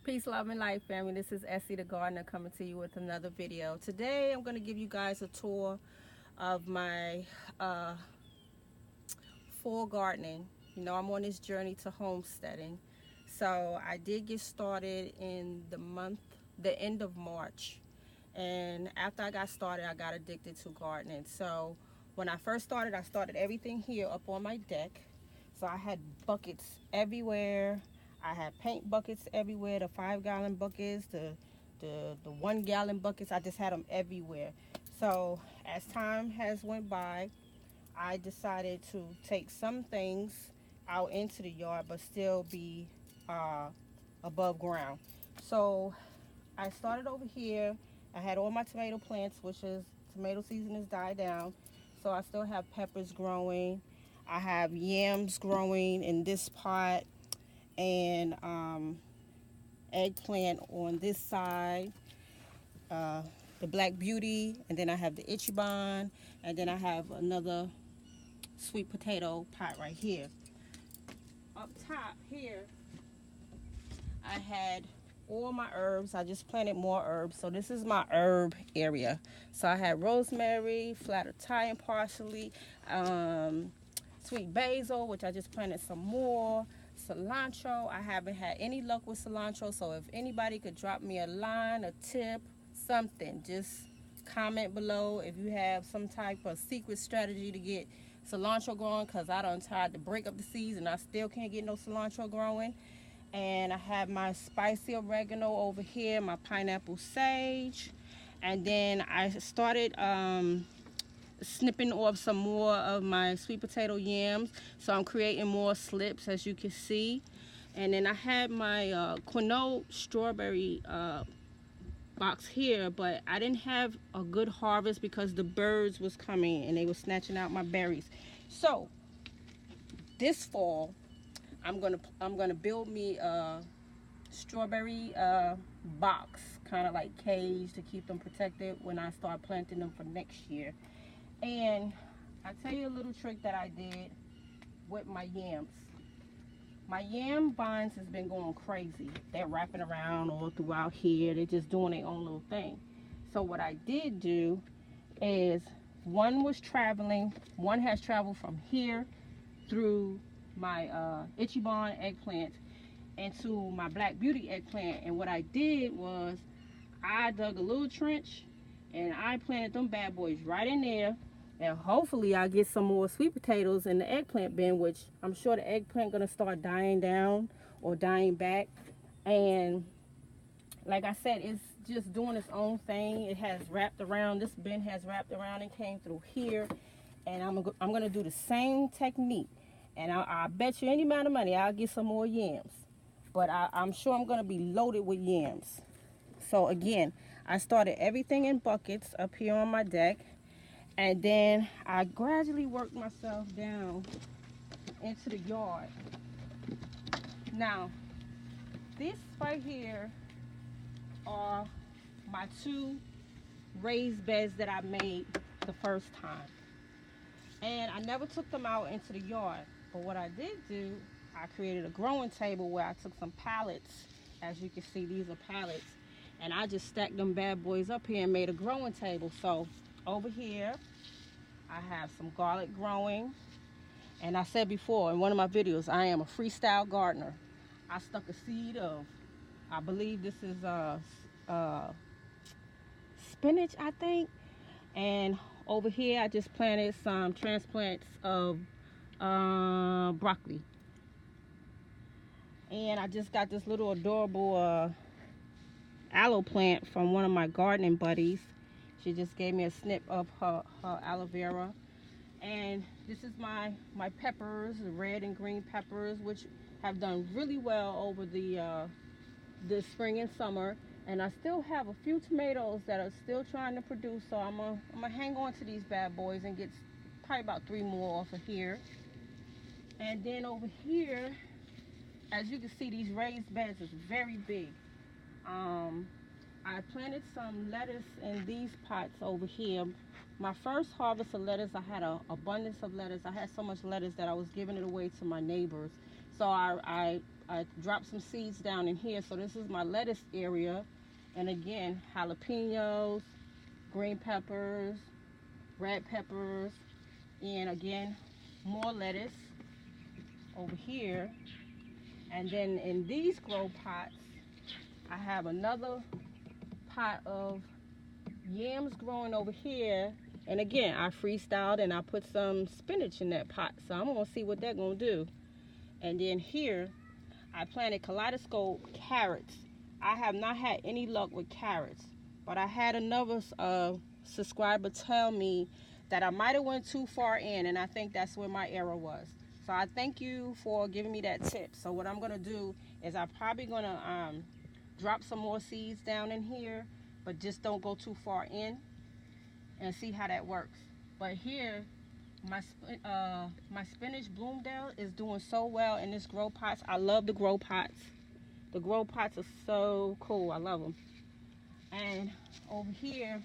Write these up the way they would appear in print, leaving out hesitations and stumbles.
Peace, love, and life, family. This is Essie the Gardener coming to you with another video. Today, I'm going to give you guys a tour of my fall gardening. You know, I'm on this journey to homesteading. So I did get started in the end of March. And after I got started, I got addicted to gardening. So when I first started, I started everything here up on my deck. So I had buckets everywhere. I had paint buckets everywhere, the 5-gallon buckets, the 1-gallon buckets. I just had them everywhere. So as time has went by, I decided to take some things out into the yard, but still be above ground. So I started over here. I had all my tomato plants, which is tomato season has died down. So I still have peppers growing. I have yams growing in this pot, and eggplant on this side, the black beauty, and then I have the ichiban, and then I have another sweet potato pot right here. Up top here, I had all my herbs. I just planted more herbs, so this is my herb area. So I had rosemary, flat Italian parsley, sweet basil, which I just planted some more, cilantro. I haven't had any luck with cilantro, so if anybody could drop me a line, a tip, something, just comment below if you have some type of secret strategy to get cilantro growing, because I done tried to break up the seeds and I still can't get no cilantro growing. And I have my spicy oregano over here, my pineapple sage, and then I started snipping off some more of my sweet potato yams, so I'm creating more slips, as you can see. And then I had my quinoa strawberry box here, but I didn't have a good harvest because the birds was coming and they were snatching out my berries. So this fall I'm gonna build me a strawberry box, kind of like cage, to keep them protected when I start planting them for next year. And I'll tell you a little trick that I did with my yams. My yam vines has been going crazy. They're wrapping around all throughout here. They're just doing their own little thing. So what I did do is, one has traveled from here through my ichiban eggplant into my black beauty eggplant. And what I did was I dug a little trench and I planted them bad boys right in there. And hopefully I'll get some more sweet potatoes in the eggplant bin, which I'm sure the eggplant gonna start dying down or dying back. And like I said, it's just doing its own thing. It has wrapped around, this bin has wrapped around and came through here. And I'm gonna do the same technique. And I bet you any amount of money I'll get some more yams. But I'm sure I'm gonna be loaded with yams. So again, I started everything in buckets up here on my deck. And then I gradually worked myself down into the yard. Now, this right here are my 2 raised beds that I made the first time. And I never took them out into the yard. But what I did do, I created a growing table where I took some pallets. As you can see, these are pallets. And I just stacked them bad boys up here and made a growing table. So over here, I have some garlic growing. And I said before in one of my videos, I am a freestyle gardener. I stuck a seed of, I believe this is spinach, I think. And over here, I just planted some transplants of broccoli. And I just got this little adorable aloe plant from one of my gardening buddies. She just gave me a snip of her aloe vera. And this is my peppers, the red and green peppers, which have done really well over the spring and summer. And I still have a few tomatoes that are still trying to produce, so I'm gonna hang on to these bad boys and get probably about 3 more off of here. And then over here, as you can see, these raised beds is very big. I planted some lettuce in these pots over here. My first harvest of lettuce, I had an abundance of lettuce. I had so much lettuce that I was giving it away to my neighbors. So I I dropped some seeds down in here. So this is my lettuce area. And again, jalapenos, green peppers, red peppers, and again, more lettuce over here. And then in these grow pots, I have another pot of yams growing over here. And again, I freestyled and I put some spinach in that pot. So I'm gonna see what they're gonna do. And then here, I planted kaleidoscope carrots. I have not had any luck with carrots, but I had another subscriber tell me that I might have went too far in, and I think that's where my error was. So I thank you for giving me that tip. So what I'm gonna do is I'm probably gonna drop some more seeds down in here, but just don't go too far in, and see how that works. But here, my spinach Bloomdale is doing so well in this grow pots. I love the grow pots. The grow pots are so cool. I love them. And over here,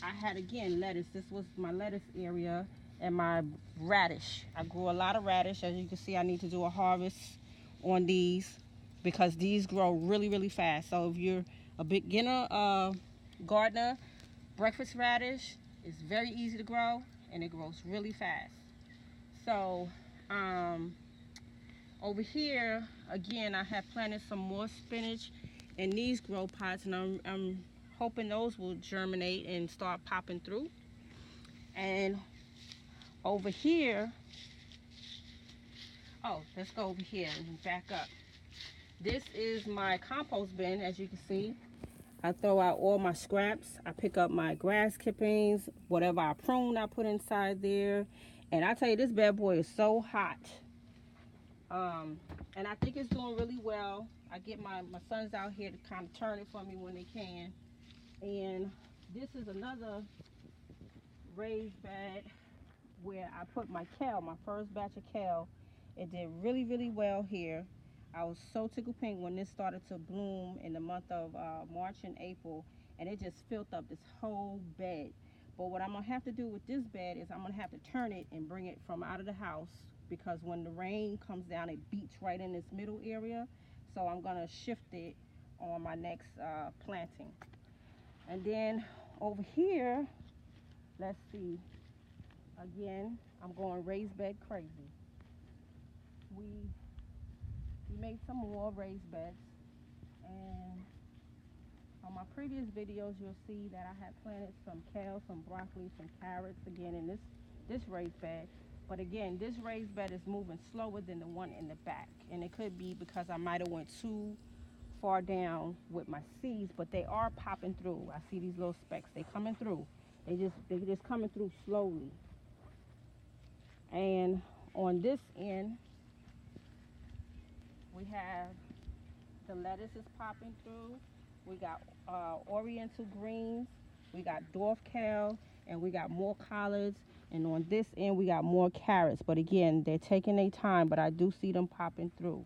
I had again lettuce. This was my lettuce area and my radish. I grew a lot of radish. As you can see, I need to do a harvest on these because these grow really, really fast. So if you're a beginner gardener, breakfast radish is very easy to grow and it grows really fast. So over here, again, I have planted some more spinach in these grow pots, and I'm hoping those will germinate and start popping through. And over here, oh, let's go over here and back up. This is my compost bin, as you can see. I throw out all my scraps. I pick up my grass clippings, whatever I prune, I put inside there. And I tell you, this bad boy is so hot. And I think it's doing really well. I get my sons out here to kind of turn it for me when they can. And this is another raised bed where I put my kale, my first batch of kale. It did really, really well here. I was so tickled pink when this started to bloom in the month of March and April, and it just filled up this whole bed. But what I'm gonna have to do with this bed is I'm gonna have to turn it and bring it from out of the house, because when the rain comes down, it beats right in this middle area. So I'm gonna shift it on my next planting. And then over here, let's see, again, I'm going raised bed crazy. We made some more raised beds, and on my previous videos you'll see that I had planted some kale, some broccoli, some carrots again in this raised bed. But again, this raised bed is moving slower than the one in the back, and it could be because I might have went too far down with my seeds, but they are popping through. I see these little specks, they coming through. They just coming through slowly. And on this end, we have the lettuce is popping through. We got oriental greens. We got dwarf kale, and we got more collards. And on this end, we got more carrots. But again, they're taking their time, but I do see them popping through.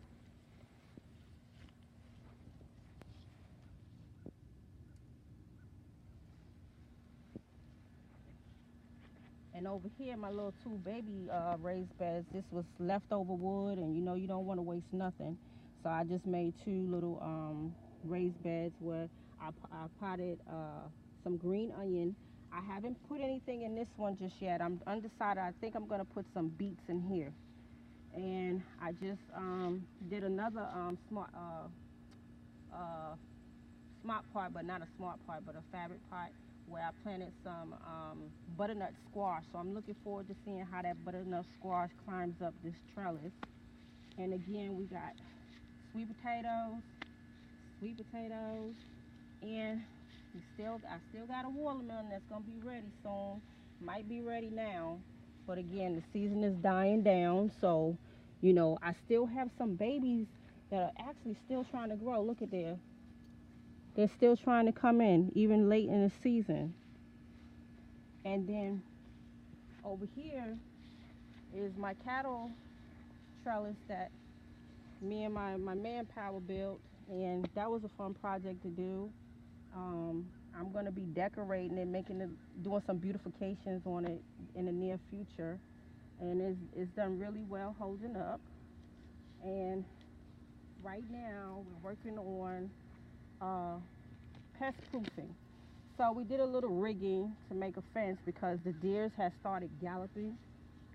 And over here, my little two baby raised beds, this was leftover wood, and you know you don't want to waste nothing. So I just made two little raised beds where I potted some green onion. I haven't put anything in this one just yet. I'm undecided. I think I'm going to put some beets in here. And I just did another smart pot, but not a smart pot, but a fabric pot, where I planted some butternut squash. So I'm looking forward to seeing how that butternut squash climbs up this trellis. And again, we got sweet potatoes, and I still got a watermelon that's gonna be ready soon. Might be ready now, but again, the season is dying down, so you know I still have some babies that are actually still trying to grow. Look at there. They're still trying to come in, even late in the season. And then over here is my cattle trellis that me and my manpower built, and that was a fun project to do. I'm going to be decorating it, doing some beautifications on it in the near future. And it's done really well holding up. And right now we're working on pest proofing. So we did a little rigging to make a fence because the deers had started galloping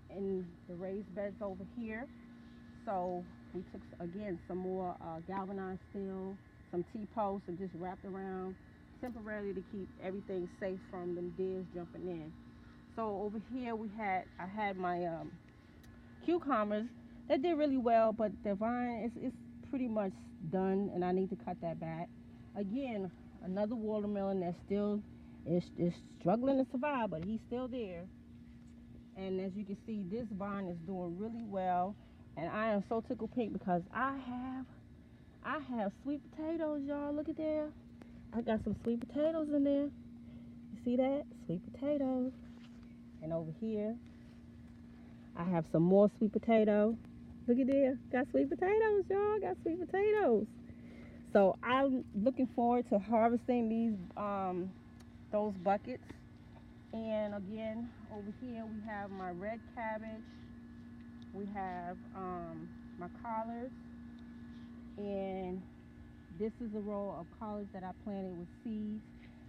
in the raised beds over here. So we took again some more galvanized steel, some T-posts, and just wrapped around temporarily to keep everything safe from them deers jumping in. So over here I had my cucumbers that did really well, but the vine is pretty much done, and I need to cut that back. Again, another watermelon that still is struggling to survive, but he's still there. And as you can see, this vine is doing really well, and I am so tickled pink because I have sweet potatoes, y'all. Look at there. I got some sweet potatoes in there. You see that? Sweet potatoes. And over here, I have some more sweet potato. Look at there. Got sweet potatoes, y'all. Got sweet potatoes. So I'm looking forward to harvesting those buckets. And again, over here we have my red cabbage. We have my collards. And this is a row of collards that I planted with seeds.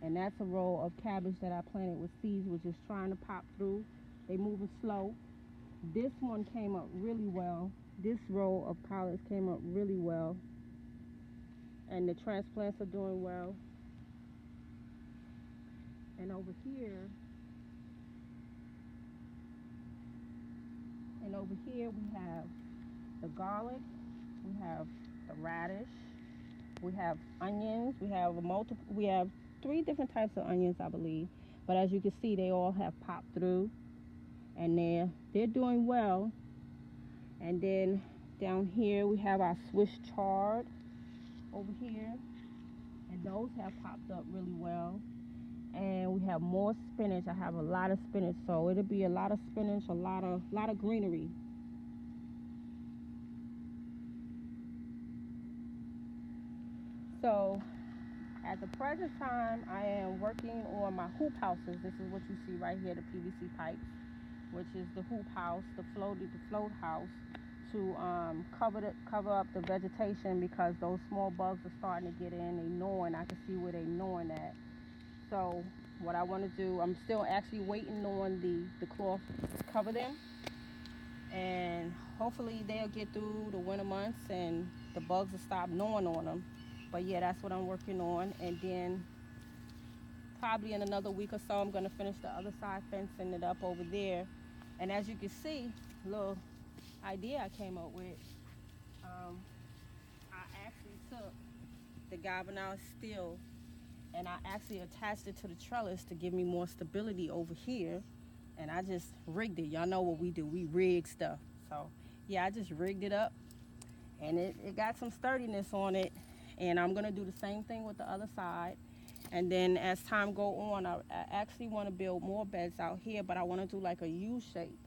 And that's a row of cabbage that I planted with seeds, which is trying to pop through. They moving slow. This one came up really well. This row of collards came up really well. And the transplants are doing well. And over here we have the garlic, we have the radish, we have onions, we have 3 different types of onions, I believe. But as you can see, they all have popped through, and they're doing well. And then down here we have our Swiss chard over here, and those have popped up really well. And we have more spinach. I have a lot of spinach, so it'll be a lot of spinach, a lot of greenery. So at the present time, I am working on my hoop houses. This is what you see right here, the PVC pipes, which is the hoop house, the float house, to cover up the vegetation, because those small bugs are starting to get in. They gnawing. I can see where they gnawing at. So what I want to do, I'm still actually waiting on the cloth to cover them, and hopefully they'll get through the winter months and the bugs will stop gnawing on them. But yeah, that's what I'm working on. And then probably in another week or so, I'm going to finish the other side, fencing it up over there. And as you can see, a little idea I came up with, I actually took the galvanized steel and I actually attached it to the trellis to give me more stability over here. And I just rigged it. Y'all know what we do. We rig stuff. So yeah, I just rigged it up, and it got some sturdiness on it. And I'm going to do the same thing with the other side. And then as time go on, I actually want to build more beds out here, but I want to do like a U-shape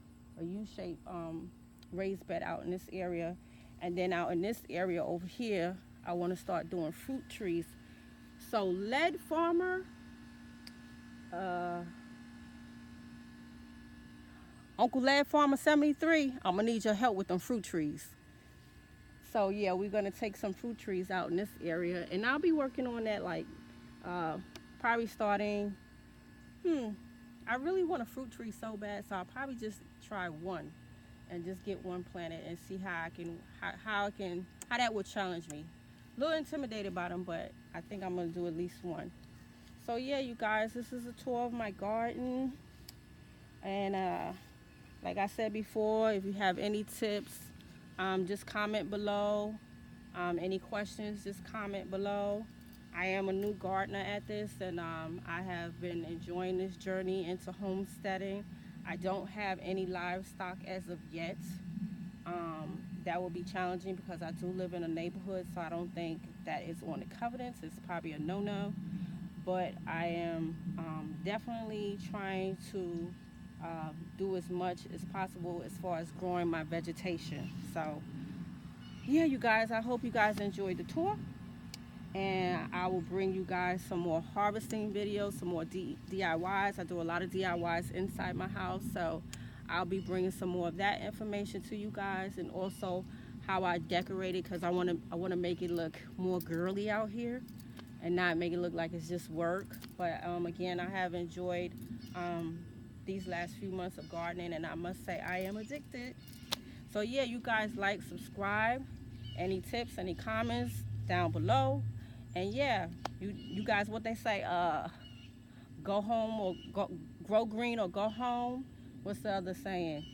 raised bed out in this area. And then out in this area over here, I want to start doing fruit trees. So Lead Farmer, Uncle Lead Farmer 73, I'm going to need your help with them fruit trees. So yeah, we're going to take some fruit trees out in this area, and I'll be working on that like probably starting, I really want a fruit tree so bad, so I'll probably just try one and just get one planted and see how that would challenge me. A little intimidated by them, but I think I'm going to do at least one. So yeah, you guys, this is a tour of my garden. And like I said before, if you have any tips, just comment below. Any questions, just comment below. I am a new gardener at this, and I have been enjoying this journey into homesteading. I don't have any livestock as of yet. That will be challenging because I do live in a neighborhood, so I don't think that is on the covenants. It's probably a no-no. But I am definitely trying to do as much as possible as far as growing my vegetation. So yeah, you guys, I hope you guys enjoyed the tour, and I will bring you guys some more harvesting videos, some more DIYs. I do a lot of DIYs inside my house, so I'll be bringing some more of that information to you guys, and also how I decorate it, because I want to make it look more girly out here and not make it look like it's just work. But again, I have enjoyed these last few months of gardening, and I must say I am addicted. So yeah, you guys, like, subscribe. Any tips, any comments down below. And yeah, you guys, what they say, go home or go, grow green or go home. What's the other saying?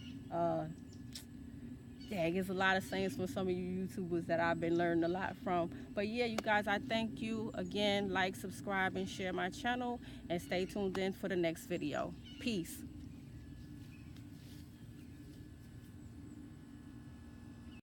Yeah, there's a lot of sayings from some of you YouTubers that I've been learning a lot from. But yeah, you guys, I thank you again. Like, subscribe, and share my channel, and stay tuned in for the next video. Peace.